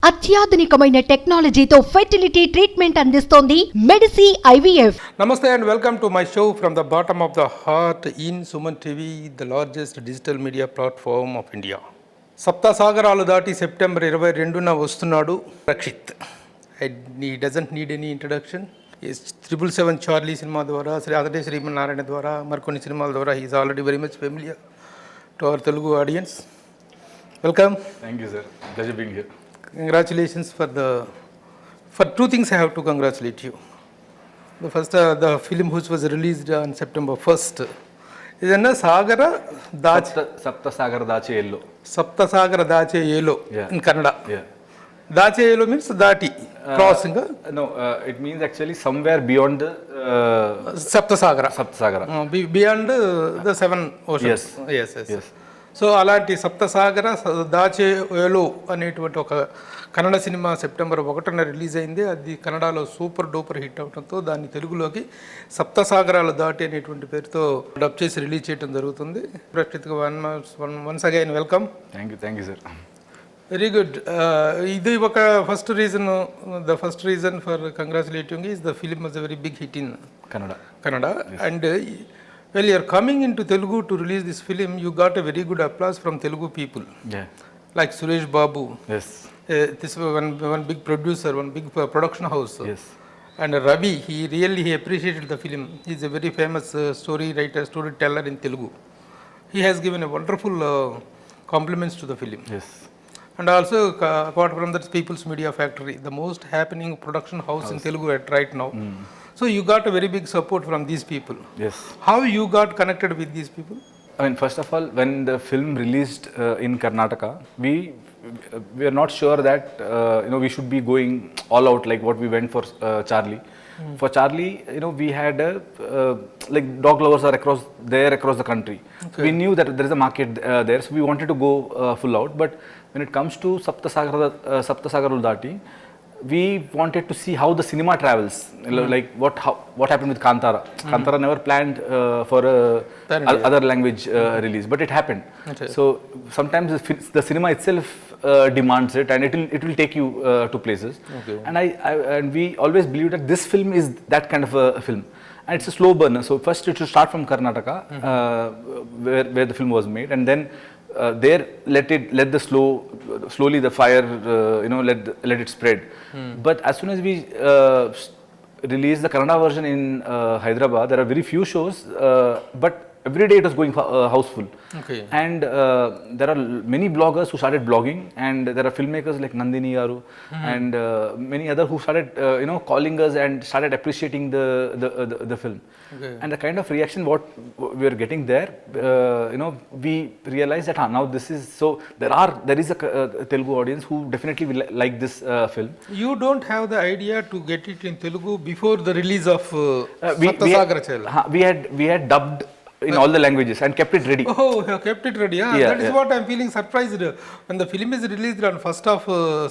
అత్యాధునికమైన టెక్నాలజీతో fertility treatment అందిస్తోంది Medici IVF. Namaste and welcome to my show from the bottom of the heart in Sumantv, the largest digital media platform of India. సప్త సాగరాలు దాటి September 22న వస్తున్నాడు Rakshit. He doesn't need any introduction. 777 Charlie సినిమా ద్వారా, అదే శ్రీమన్నారాయణ ద్వారా, మరికొన్ని సినిమాల ద్వారా he is already very much familiar to our Telugu audience. Welcome. Thank you, sir. Pleasure being here. Congratulations for two things I have to congratulate you. The first, the film which was released on September 1st is Sagara Dache. Sapta Sagara Dache Yellow. Sapta Sagara Dache Yellow in Kannada. Yeah. Dache Yellow means Dati, crossing. No, it means actually somewhere beyond the Sapta Sagara. Sapta Sagara. Beyond the seven oceans. Yes. So అలాంటి సప్తసాగర దాచే ఏలో అనేటువంటి ఒక Kannada cinema September 1న release అయింది. అది కన్నడలో super duper hit అవడంతో దాన్ని తెలుగులోకి సప్తసాగరాలు దాటి అనేటువంటి పేరుతో డబ్ చేసి రిలీజ్ చేయడం జరుగుతుంది. రక్షిత్కి once again welcome. Thank you sir. Very good. ఇది ఒక first reason for congratulating is the film was a very big hit in Kannada and when you are coming into Telugu to release this film, you got a very good applause from Telugu people. Yeah. Like Suresh Babu. Yes. This one big producer, one big production house. Yes. And Ravi, he appreciated the film. He is a very famous storyteller in Telugu. He has given a wonderful compliments to the film. Yes. And also, apart from that, People's Media Factory, the most happening production house in Telugu right now. So you got a very big support from these people. Yes. How you got connected with these people? I mean, first of all, when the film released in Karnataka, we are not sure that we should be going all out like what we went for Charlie. For Charlie, we had like dog lovers are across the country. Okay. We knew that there is a market there, so we wanted to go full out. But when it comes to Sapta Sagarul Dati, we wanted to see how the cinema travels, like what happened with Kantara. Kantara never planned for other language release, but it happened. Okay. So sometimes the cinema itself demands it, and it will take you to places. Okay. And we always believe that this film is that kind of a film, and it's a slow burner. So first it should start from Karnataka, where the film was made, and then there let the slowly the fire let it spread. But as soon as we released the Kannada version in Hyderabad, there are very few shows, but every day it was going houseful. Okay. And there are many bloggers who started blogging, and there are filmmakers like Nandini Garu and many other who started calling us and started appreciating the film. Okay. And the kind of reaction what we are getting there, we realized that now this is so there is a Telugu audience who definitely will like this film. You don't have the idea to get it in Telugu before the release of Saptasagara Chela. We had dubbed in all the languages and kept it ready. Oh, you have kept it ready. That is what I am feeling surprised. When the film is released on 1st of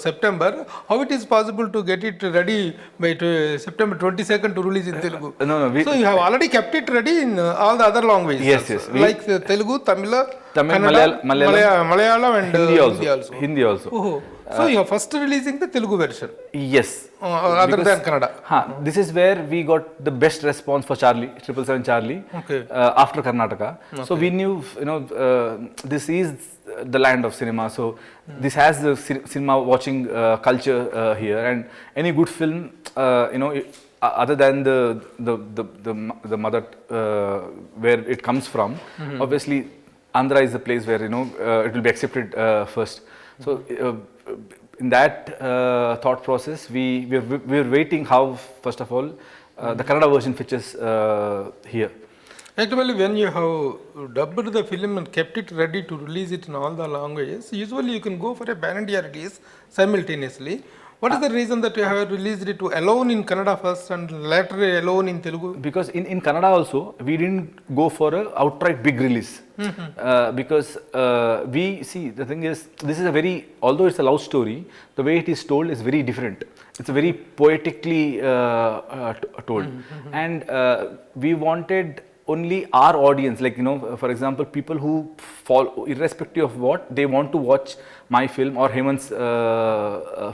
September, how it is possible to get it ready by September 22nd to release in Telugu? No. So you have already kept it ready in all the other languages. Yes. Like Telugu, Tamil, Kannada, Malayalam and Hindi also. Oh. So you are first releasing the Telugu version? Yes. Other than Kannada? This is where we got the best response for Charlie, 777 Charlie, okay, after Karnataka. Okay. So we knew, this is the land of cinema. So this has the cinema watching culture here, and any good film, other than the mother where it comes from, obviously Andhra is the place where it will be accepted first. So in that thought process, we were waiting how, first of all, the Kannada version features here. Actually, when you have dubbed the film and kept it ready to release it in all the languages, usually you can go for a pan-India release simultaneously. What is the reason that you have released it alone in Kannada first and later alone in Telugu? Because in Kannada also, we didn't go for a outright big release. Because we see, the thing is, this is although it's a love story, the way it is told is very different. It's very poetically told. And we wanted only our audience, like, for example, people who follow, irrespective of what, they want to watch my film or Hemant's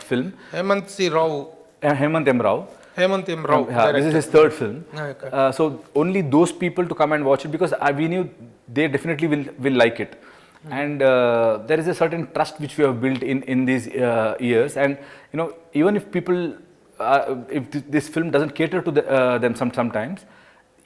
film. Hemant C. Rao. Hemant M. Rao. Hemant M. Rao. Yeah, this is his third film. Okay. So only those people to come and watch it, because we knew they definitely will like it. And there is a certain trust which we have built in these years. And even if people, if this film doesn't cater to them sometimes,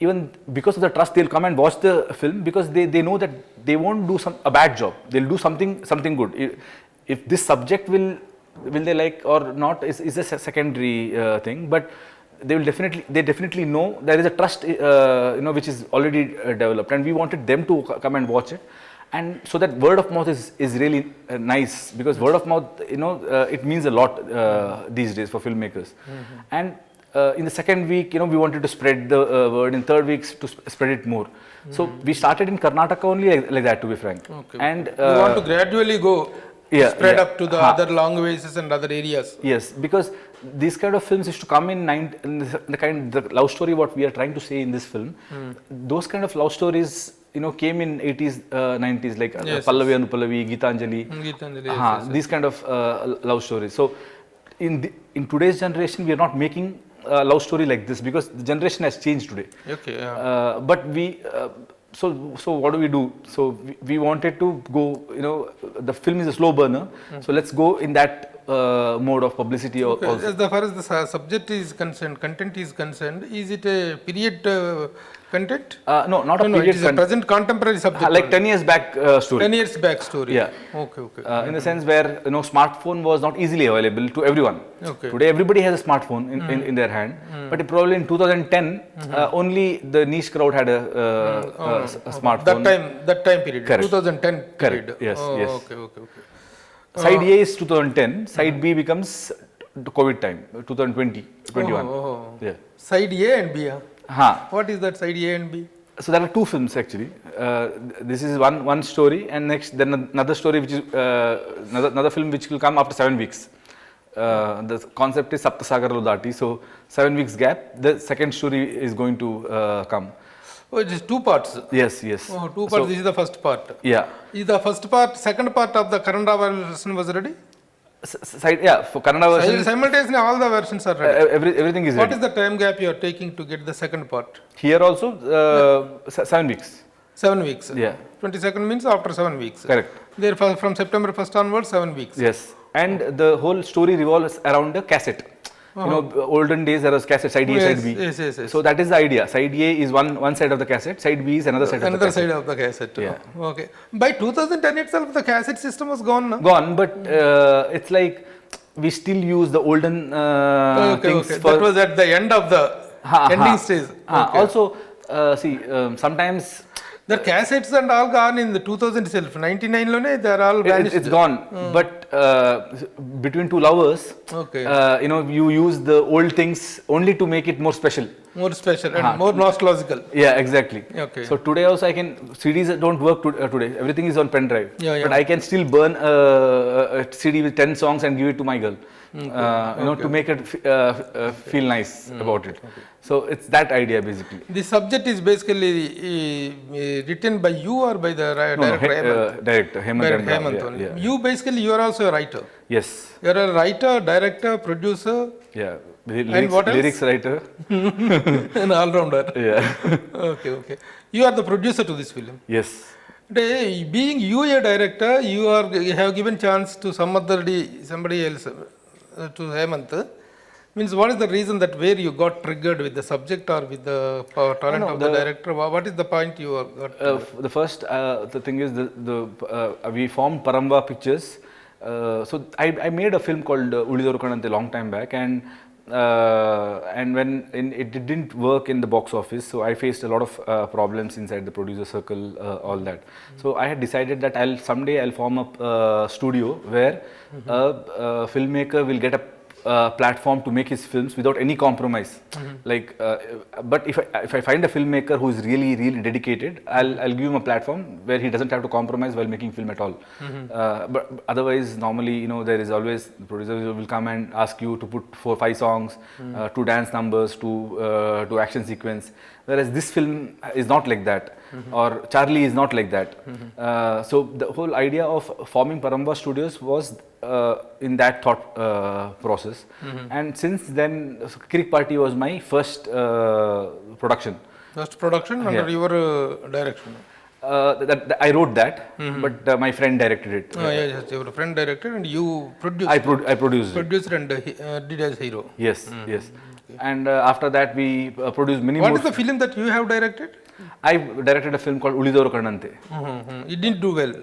even because of the trust, they'll come and watch the film, because they know that they won't do a bad job. They'll do something good. If this subject will they like or not is a secondary thing, but they definitely know there is a trust which is already developed, and we wanted them to come and watch it. And so that word of mouth is really nice, because word of mouth, it means a lot these days for filmmakers. And in the second week, we wanted to spread the word. In third week, to spread it more. So we started in Karnataka only like that, to be frank. Okay. And you want to gradually go spread up to the other languages and other areas. Yes, because these kind of films used to come in the love story what we are trying to say in this film. Those kind of love stories, came in 80s, 90s, like Pallavi Anupallavi, Geetanjali. These kind of love stories. So in today's generation, we are not making a love story like this, because the generation has changed today. Okay. Yeah. But we. So what do? So we wanted to go, the film is a slow burner, so let's go in that mode of publicity also. As far as the subject is concerned, content is concerned, is it a period content? No, not a period. It is a present contemporary subject. Like 10 years back story. 10 years back story. Yeah. Okay. In the sense where, smartphone was not easily available to everyone. Okay. Today everybody has a smartphone in their hand, but probably in 2010, only the niche crowd had a smartphone. That time period. Correct. 2010 period. Correct. Yes. Okay. Side A is 2010. Side B becomes COVID time, 2020, 21. Yeah. Side A and B. Huh. What is that side A and B? So there are two films actually. This is one story, and then another story, which is another film which will come after 7 weeks. The concept is Saptasagaralu Dati. So 7 weeks gap. The second story is going to come. Oh, it is 2 parts. Yes. Oh, 2 parts. So, this is the first part. Yeah. Is the first part, second part of the Kannada version was ready? For Kannada version. Simultaneously, all the versions are ready. Everything is ready. What is the time gap you are taking to get the second part? Here also 7 weeks. 7 weeks. Yeah. 22nd means after 7 weeks. Correct. Therefore, from September 1st onwards, 7 weeks. Yes. And the whole story revolves around a cassette. Olden days there was cassette, side A, side B. Yes. So that is the idea. Side A is one side of the cassette, side B is another side of the cassette. Another side of the cassette. Yeah. Okay. By 2010 itself, the cassette system was gone, no? Gone, but it's like we still use the olden things. Okay. That was at the end of the ending stage. Also, sometimes the cassettes and all gone in the 2000 itself. 99 lone, they are all vanished. It's gone. But between two lovers, you use the old things only to make it more special. More special and more nostalgical. Yeah, exactly. Okay. So today also CDs don't work today. Everything is on pen drive. Yeah. But I can still burn a CD with 10 songs and give it to my girl. To make it feel nice about it. Okay. So it's that idea basically. The subject is basically written by you or by the director? Director Hemant. Yeah. You are also a writer. Yes. You are a writer, director, producer. Yeah. And what else? Lyrics writer. An all-rounder. Yeah. Okay. You are the producer to this film. Yes. Being you a director, you have given chance to somebody else, to Hemant. Means what is the reason that where you got triggered with the subject or with the talent of the director? What is the point you got? The first, the thing is we formed Paramba Pictures. So I made a film called Ulidorukanante a long time back, and when it didn't work in the box office, so I faced a lot of problems inside the producer circle, all that. So I had decided that someday I'll form a studio where a filmmaker will get a platform to make his films without any compromise. Like, but if I find a filmmaker who is really dedicated, I'll give him a platform where he doesn't have to compromise while making film at all. But otherwise, normally, there is always the producer will come and ask you to put 4-5 songs, 2 dance numbers, to action sequence. Whereas this film is not like that, or Charlie is not like that. So the whole idea of forming Paramba Studios was in that thought process. And since then, Kirik Party was my first production. First production under your direction. I wrote that, but my friend directed it. Yes, your friend directed and you produced. I produced it. Produced and did as hero. Yes, yes. And after that, we produced many What more. is the film that you have directed? I directed a film called Ulidoru Kannante. It didn't do well.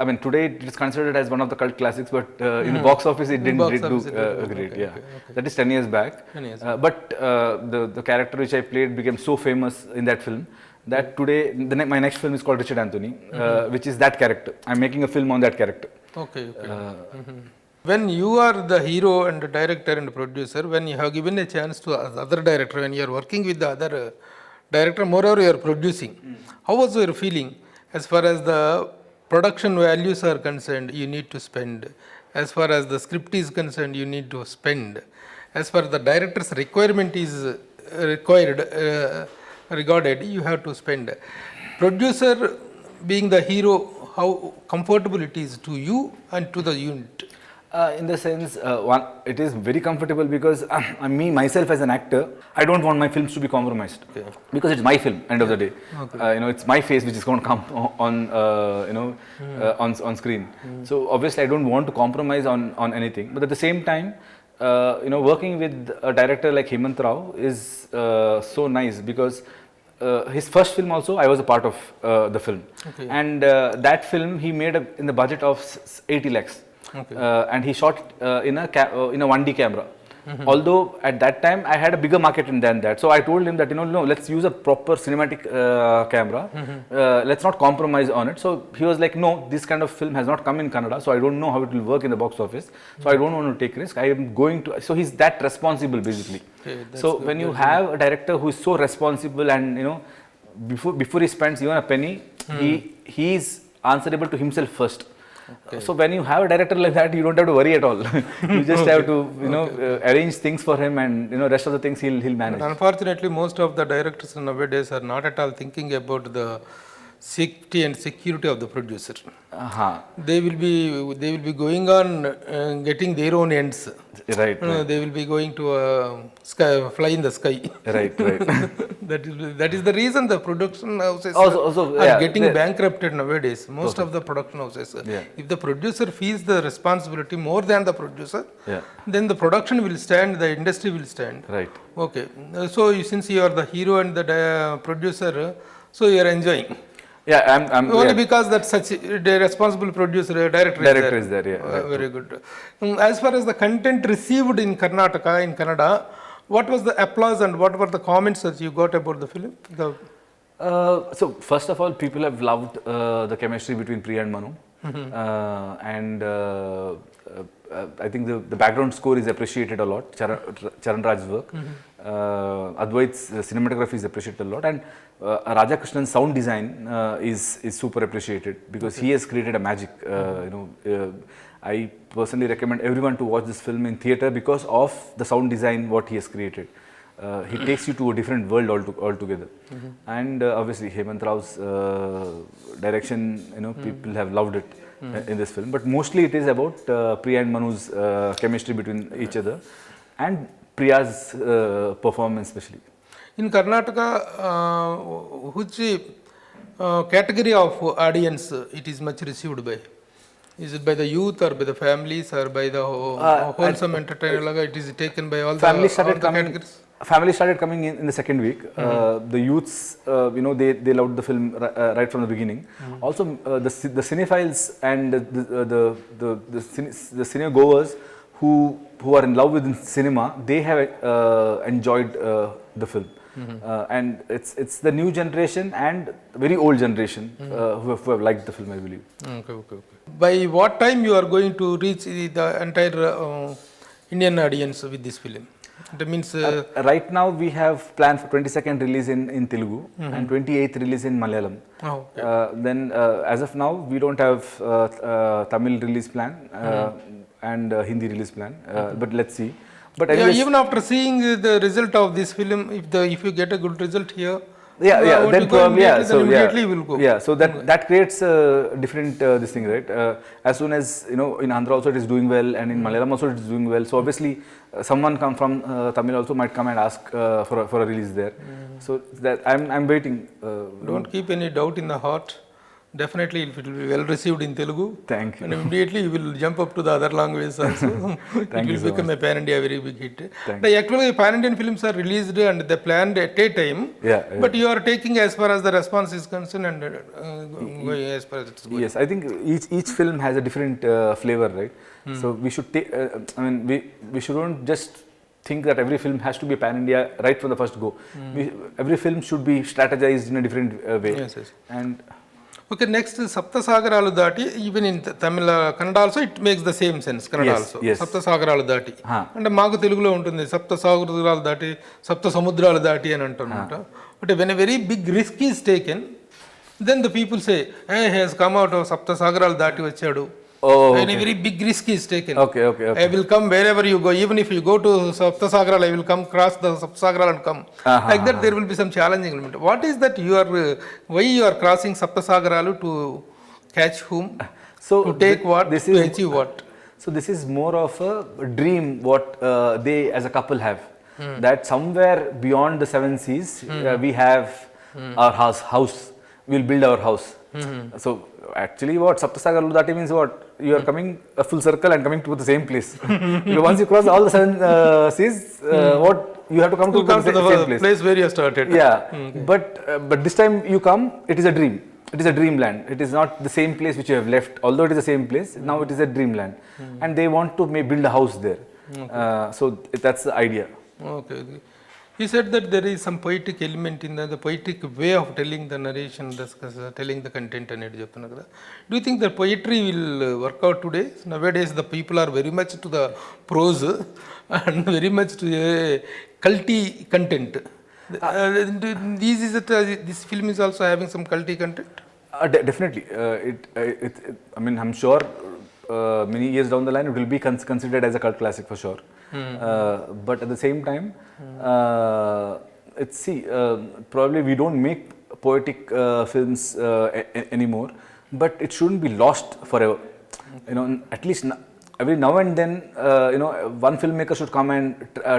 I mean, today it is considered as one of the cult classics, but in the box office it didn't do great. Okay. That is 10 years back. 10 years But the character which I played became so famous in that film that today my next film is called Richard Anthony, which is that character. I'm making a film on that character. Okay. When you are the hero and the director and producer, when you have given a chance to other director, when you are working with the other director, moreover you are producing, how was your feeling as far as the production values are concerned? You need to spend. As far as the script is concerned, you need to spend. As far as the director's requirement is regarded, you have to spend. Producer being the hero, how comfortable it is to you and to the unit? In the sense, it is very comfortable because me myself as an actor, I don't want my films to be compromised because it's my film. End of the day, it's my face which is going to come on, on screen. So obviously, I don't want to compromise on anything. But at the same time, working with a director like Hemant Rao is so nice because his first film also I was a part of the film, and that film he made in the budget of 80 lakhs. And he shot in a 1D camera. Although at that time I had a bigger market than that, so I told him that no, let's use a proper cinematic camera. Let's not compromise on it. So he was like, no, this kind of film has not come in Kannada, so I don't know how it will work in the box office. So I don't want to take risk. I am going to. So he's that responsible basically. So when you have a director who is so responsible and before he spends even a penny, he is answerable to himself first. So when you have a director like that, you don't have to worry at all. You just have to arrange things for him, and rest of the things he'll manage. But unfortunately, most of the directors nowadays are not at all thinking about the safety and security of the producer. They will be going on getting their own ends. Right. They will be going to fly in the sky. Right. That is the reason the production houses also are getting bankrupted nowadays. Most of the production houses. Yeah. If the producer feels the responsibility more than the producer, then the production will stand, the industry will stand. Right. Okay. So since you are the hero and the producer, so you are enjoying. Yeah, I'm only because that such a responsible producer, director is there. Yeah, very good. As far as the content received in Karnataka, in Kannada, what was the applause and what were the comments that you got about the film? So first of all, people have loved the chemistry between Priya and Manu, and I think the background score is appreciated a lot. Charan Raj's work, Advait's cinematography is appreciated a lot, and Raja Krishnan's sound design is super appreciated because he has created a magic. I personally recommend everyone to watch this film in theatre because of the sound design what he has created. He takes you to a different world altogether. And obviously Hemant Rao's direction, people have loved it in this film. But mostly it is about Priya and Manu's chemistry between each other and Priya's performance especially. In Karnataka, which category of audience it is much received by? Is it by the youth or by the families or by the wholesome entertainer? It is taken by all the categories? Family started coming in the second week. The youths, they loved the film right from the beginning. Also, the cinephiles and the cinegoers who are in love with cinema, they have enjoyed the film. And it's the new generation and very old generation who have liked the film, I believe. Okay. By what time you are going to reach the entire Indian audience with this film? That means Right now we have planned for 22nd release in Telugu and 28th release in Malayalam. okay. Then as of now we don't have Tamil release plan and Hindi release plan, but let's see. But Yeah, anyways, even after seeing the result of this film, if you get a good result here, then to go probably immediately, then immediately we'll go. So that creates a different this thing, right? As soon as in Andhra also it is doing well, and in Malayalam also it is doing well. So obviously someone come from Tamil also might come and ask for a release there. So that I'm waiting. Don't keep any doubt in the heart. Definitely, if it will be well received in Telugu, Thank you. and immediately you will jump up to the other languages also. It will you so become a pan-India very big hit. Thank Like, actually, pan-Indian films are released and they planned at a time. Yeah. But you are taking as far as the response is concerned and going as far as it's going. Yes, I think each film has a different flavor, right? So we should take. I mean, we shouldn't just think that every film has to be pan-India right from the first go. Every film should be strategized in a different way. Yes, yes. And Okay, next Saptasagaralu Dati, even in Tamil, Kannada also it makes the same sense. Kannada Yes, also. yes. Saptasagaralu Dati. అంటే మాకు తెలుగులో ఉంటుంది సప్తసాగరాలు దాటి సప్త సముద్రాలు దాటి అని అంటున్నమాట. But when a very big risk is taken, then the people say, hey, he has come out of Saptasagaralu dati వచ్చాడు. When a very big risk is taken. Okay. I will come wherever you go. Even if you go to Saptasagaralu, I will come cross the Saptasagaralu and come. Like that, there will be some challenging element. What is that you are? Why you are crossing Saptasagaralu to catch whom? So to take what? This to is achieve what? So this is more of a dream what they as a couple have. That somewhere beyond the seven seas we have our house. We'll build our house. So actually what Saptasagaralu Dati means what? You are coming a full circle and coming to the same place. Once you cross all the seven seas, what you have to come to the same place where you started. Yeah, but this time you come, it is a dream. It is a dreamland. It is not the same place which you have left. Although it is the same place, now it is a dreamland, and they want to build a house there. So that's the idea. Okay. He said that there is some poetic element in the poetic way of telling the narration, telling the content అనేది చెప్తున్నారు కదా. Do you think that poetry will work out today? Nowadays the people are very much to the prose and very much to a culty content. This film is also having some culty content? Definitely. I mean, I'm sure many years down the line it will be considered as a cult classic for sure. But at the same time, probably we don't make poetic films anymore, but it shouldn't be lost forever. At least every now and then, one filmmaker should come and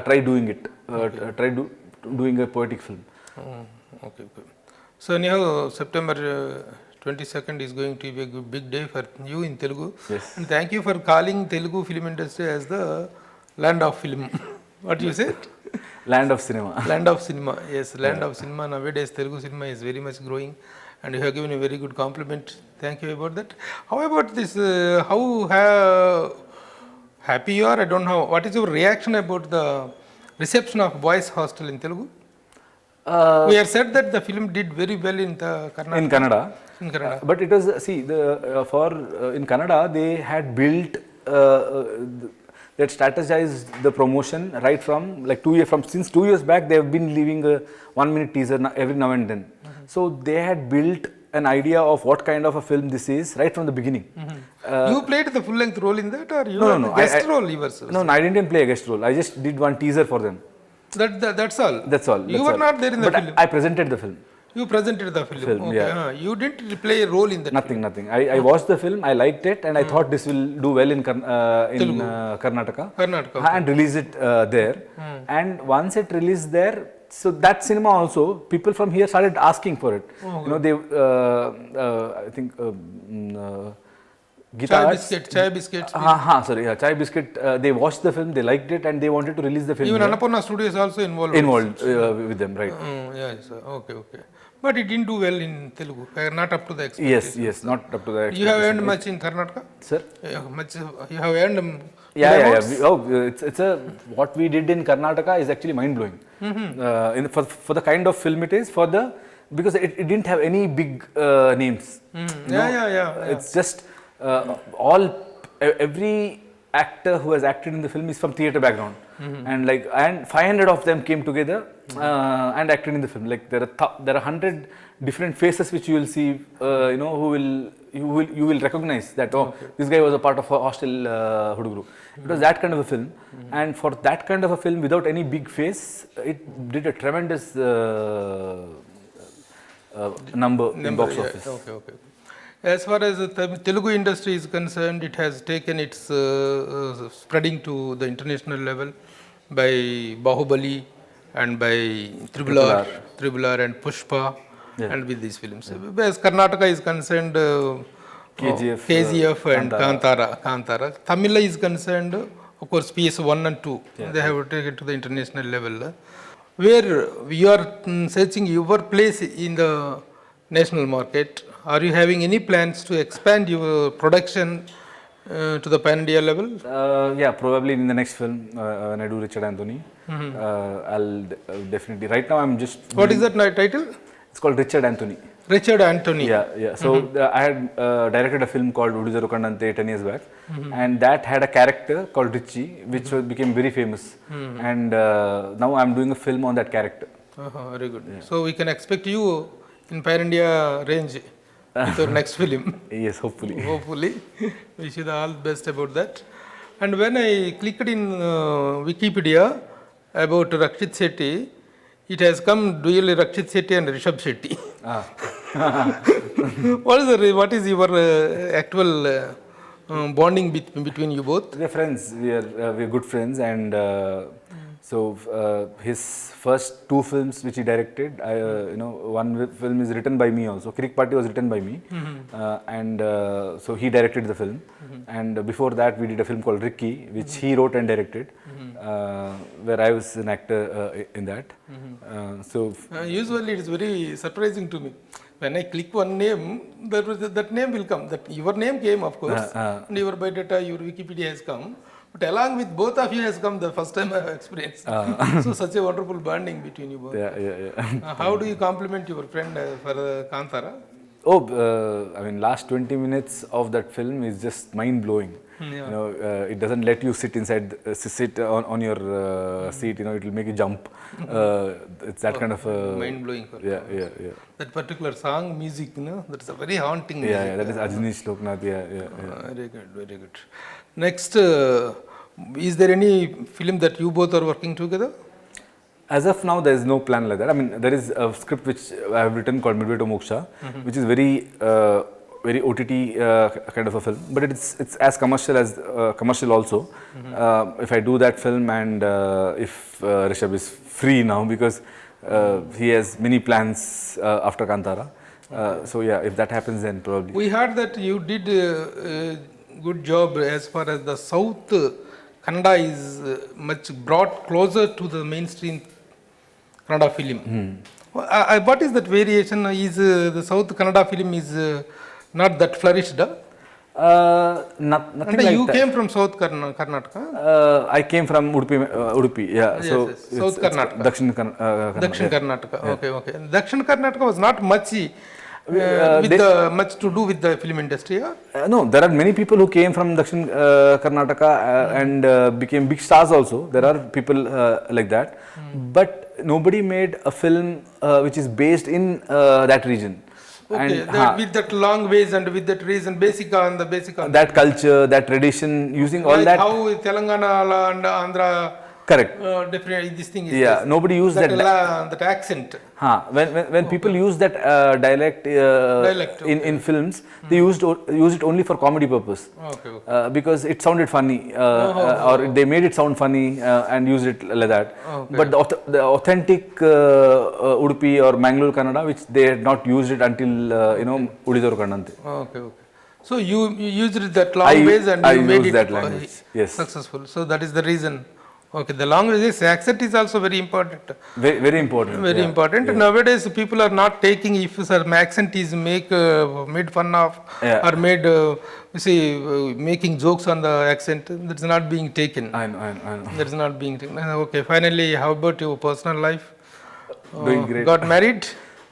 try doing it, doing a poetic film. Okay. So anyhow, September 22nd is going to be a big day for you in Telugu. Yes. And thank you for calling Telugu film industry as the land of film. What you said? Land of cinema. Land of cinema. Yes, land of cinema. Nowadays, Telugu cinema is very much growing, and you have given a very good compliment. Thank you about that. How about this? How happy you are? I don't know. What is your reaction about the reception of Boys Hostel in Telugu? We have said that the film did very well in the Karnataka. In Kannada. In Kannada. But it was in Kannada they had built they had strategized the promotion right from like since 2 years back. They have been leaving a 1-minute teaser every now and then. So they had built an idea of what kind of a film this is right from the beginning. You played the full length role in that, or you No. guest role? No, I didn't play a guest role. I just did one teaser for them. That's all. That's all. You were not there in the film. I presented the film. You presented the film. Okay. Yeah. You didn't play a role in that. Nothing. I watched the film. I liked it, and I thought this will do well in Karnataka. And release it there. And once it released there, so that cinema also, people from here started asking for it. They I think Chai Biscuits. Chai Biscuit. They watched the film, they liked it, and they wanted to release the film. Even Annapurna Studios also involved with them, right? Yes. Okay. But it didn't do well in Telugu. Not up to the expectation. Yes, not up to the expectation. You have earned much in Karnataka? Sir? You have earned. It's what we did in Karnataka is actually mind blowing. For the kind of film it is, because it didn't have any big names. Yeah. It's just every actor who has acted in the film is from theatre background, and 500 of them came together and acted in the film. Like there are 100 different faces which you will see, you will recognize that this guy was a part of a hostel Huduguru. It was that kind of a film, and for that kind of a film without any big face, it did a tremendous number in box office. Okay. As far as the Telugu industry is concerned, it has taken its spreading to the international level by Bahubali and by Triple R and Pushpa, and with these films. As Karnataka is concerned, KGF and Kantara. Tamil is concerned, of course, PS1 and 2. They have taken to the international level. Where you are searching your place in the national market, are you having any plans to expand your production to the pan-India level? Probably in the next film when I do Richard Anthony. I'll definitely. Right now, I'm just. What is that title? It's called Richard Anthony. Richard Anthony. Yeah. So I had directed a film called Udijaru Kandante 10 years back, and that had a character called Richie, which became very famous. And now I'm doing a film on that character. Very good. So we can expect you in pan-India range with your next film. Yes, hopefully. Wish you the all best about that. And when I clicked in Wikipedia about Rakshit Shetty, it has come dually Rakshit Shetty and Rishabh Shetty. What is your actual bonding between you both? We're friends. We're good friends, and so his first 2 films which he directed, one film is written by me also. Kirik Party was written by me, and so he directed the film. And before that, we did a film called Ricky, which he wrote and directed, where I was an actor in that. Usually, it is very surprising to me. When I click one name, that name will come. That your name came, of course, and your biodata, your Wikipedia has come. But along with both of you has come the first time I have experienced. So such a wonderful bonding between you both. How do you compliment your friend for Kantara? Last 20 minutes of that film is just mind blowing. It doesn't let you sit on your seat. It will make you jump. It's that kind of mind blowing. Yeah. That particular song, music, that's a very haunting. That is Ajnish Loknath. Very good. Next, is there any film that you both are working together? As of now, there is no plan like that. I mean, there is a script which I have written called Midway to Moksha, which is very OTT kind of a film, but it's as commercial also. If I do that film, and if Rishabh is free now, because he has many plans after Kantara. If that happens, then probably. We heard that you did a good job as far as the South Kannada is much brought closer to the mainstream Kannada film. What is that variation? Is the South Kannada film is not that flourished? Nothing like you that. came from South Karnataka? I came from Udupi. South Karnataka. Dakshin Karnataka. Okay. Dakshin Karnataka was not much much to do with the film industry. No, there are many people who came from Dakshin Karnataka and became big stars also. There are people like that, but nobody made a film which is based in that region. Okay, with that long ways and with that reason, basic on that culture, that tradition, using all like that. How Telangana and Andhra. Correct. Definitely, this thing is. Nobody used that accent. When people use that dialect in films, they use it only for comedy purpose. Because it sounded funny, or they made it sound funny and used it like that. But the authentic Udupi or Mangalore Kannada, which they had not used it until Udijaru Kandante. Okay. So you used that long ways and you made it that language. Yes. Successful. So that is the reason. Okay, the language accent is also very important. Very important. Very important. Yeah. Nowadays, people are not taking if some accent is made fun of or made making jokes on the accent. That's not being taken. I know. That's not being taken. Okay, finally, how about your personal life? Doing great. Got married?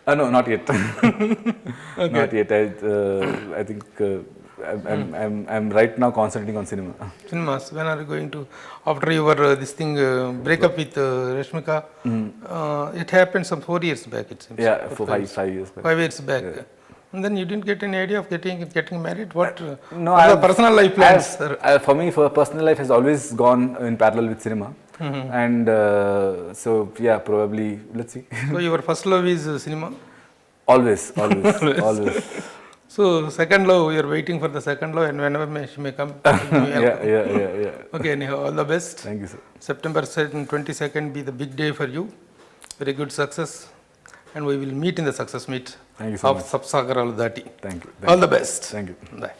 No, not yet. Okay. Not yet. I think I'm right now concentrating on cinema. Cinemas. When are you going to? After your this thing breakup with Rashmika, it happened some 4 years back. It seems. Yeah, for 5 years back. 5 years back. And then you didn't get any idea of getting married. What? No, what are the personal life plans? For me, for personal life has always gone in parallel with cinema, and so yeah, probably let's see. So your first love is cinema. Always. So second love, you're waiting for the second love, and whenever she may come. Yeah. Okay, anyhow, all the best. Thank you, sir. September 22nd be the big day for you. Very good success, and we will meet in the success meet Thank you so of much. Sapsagaralu Dati. Thank you. All the best. Thank you. Bye.